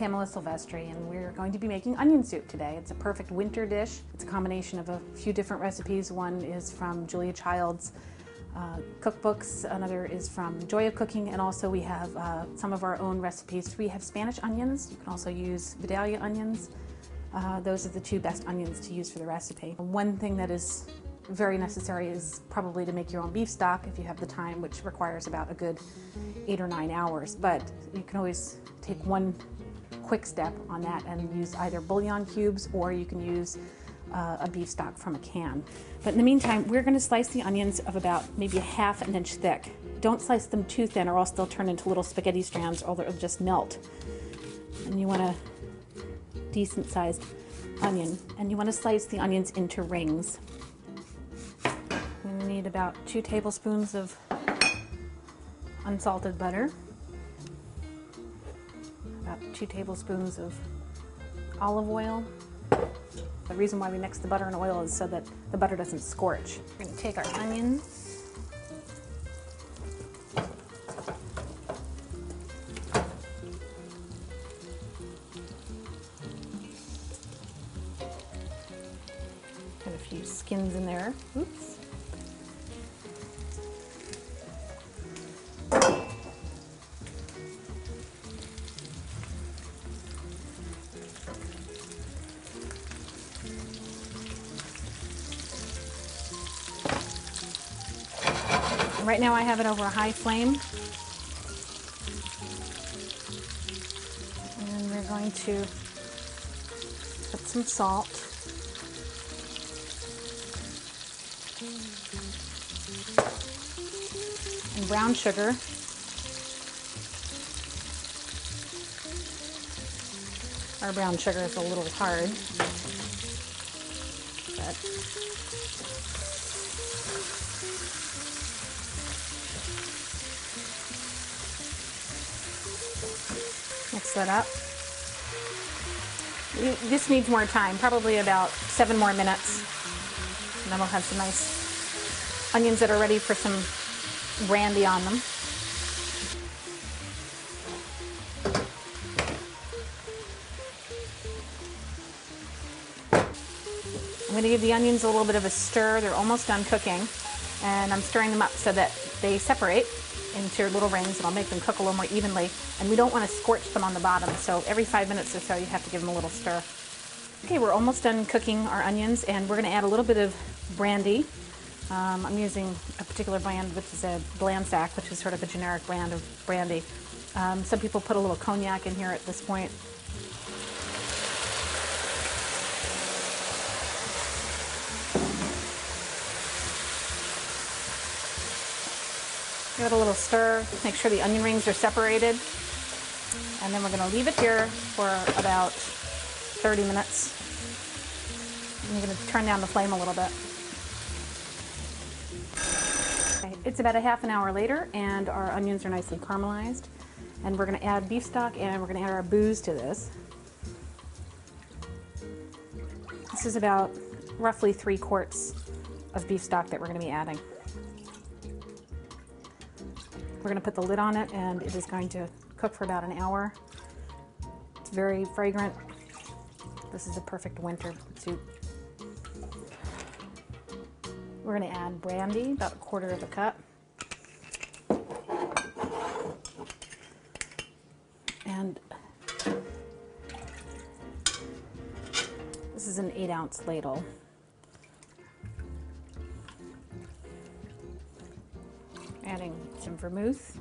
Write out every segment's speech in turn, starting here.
Pamela Silvestri, and we're going to be making onion soup today. It's a perfect winter dish. It's a combination of a few different recipes. One is from Julia Child's cookbooks, another is from Joy of Cooking, and also we have some of our own recipes. We have Spanish onions. You can also use Vidalia onions. Those are the two best onions to use for the recipe. One thing that is very necessary is probably to make your own beef stock if you have the time, which requires about a good 8 or 9 hours. But you can always take one quick step on that and use either bouillon cubes, or you can use a beef stock from a can. But in the meantime, we're going to slice the onions of about maybe a ½ an inch thick. Don't slice them too thin or else they'll turn into little spaghetti strands or they'll just melt. And you want a decent sized onion, and you want to slice the onions into rings. We need about 2 tablespoons of unsalted butter, about 2 tablespoons of olive oil. The reason why we mix the butter and oil is so that the butter doesn't scorch. We're going to take our onions, got a few skins in there. Oops. Right now I have it over a high flame, and we're going to put some salt, and brown sugar, our brown sugar is a little hard, but mix that up. This needs more time, probably about 7 more minutes. And then we'll have some nice onions that are ready for some brandy on them. I'm going to give the onions a little bit of a stir. They're almost done cooking. And I'm stirring them up so that they separate into little rings, and I'll make them cook a little more evenly. And we don't want to scorch them on the bottom, so every 5 minutes or so you have to give them a little stir. Okay, we're almost done cooking our onions, and we're going to add a little bit of brandy. I'm using a particular brand, which is a Blansac, which is sort of a generic brand of brandy. Some people put a little cognac in here at this point. Give it a little stir, make sure the onion rings are separated, and then we're going to leave it here for about 30 minutes. And you're going to turn down the flame a little bit. Okay, it's about a ½ an hour later, and our onions are nicely caramelized. And we're going to add beef stock, and we're going to add our booze to this. This is about roughly 3 quarts of beef stock that we're going to be adding. We're going to put the lid on it, and it is going to cook for about an hour. It's very fragrant. This is a perfect winter soup. We're going to add brandy, about 1/4 cup. And this is an 8-ounce ladle. Adding some vermouth.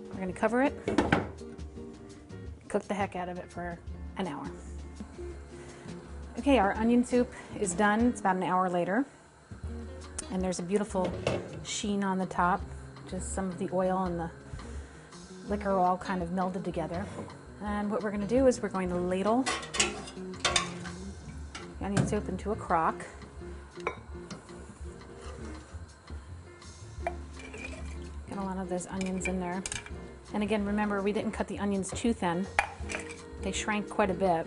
We're going to cover it, cook the heck out of it for an hour. Okay, our onion soup is done. It's about an hour later, and there's a beautiful sheen on the top. Just some of the oil and the liquor all kind of melded together. And what we're going to do is we're going to ladle the onion soup into a crock. Get a lot of those onions in there. And again, remember, we didn't cut the onions too thin. They shrank quite a bit. I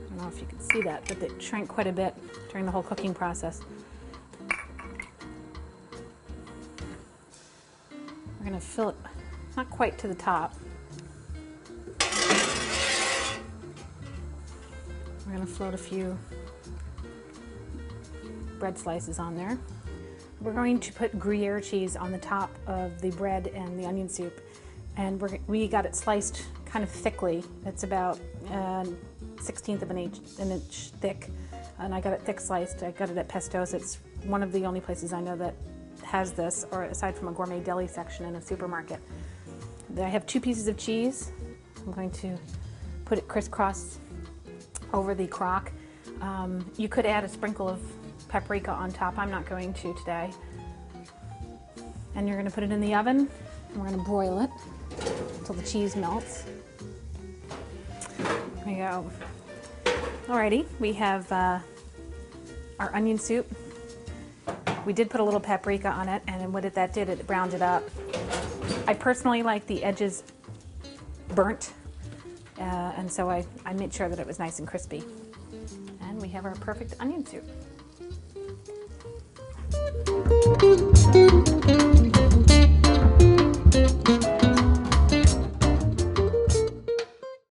don't know if you can see that, but they shrank quite a bit during the whole cooking process. We're gonna fill it, not quite to the top. We're gonna float a few bread slices on there. We're going to put Gruyere cheese on the top of the bread and the onion soup. And we got it sliced kind of thickly. It's about 1/16 of an inch thick. And I got it thick sliced. I got it at Pesto's. It's one of the only places I know that has this, or aside from a gourmet deli section in a supermarket. I have 2 pieces of cheese. I'm going to put it crisscross over the crock. You could add a sprinkle of paprika on top. I'm not going to today. And you're going to put it in the oven, and we're going to broil it until the cheese melts. There we go. Alrighty, we have our onion soup. We did put a little paprika on it, and what that did, it browned it up. I personally like the edges burnt, and so I made sure that it was nice and crispy. And we have our perfect onion soup.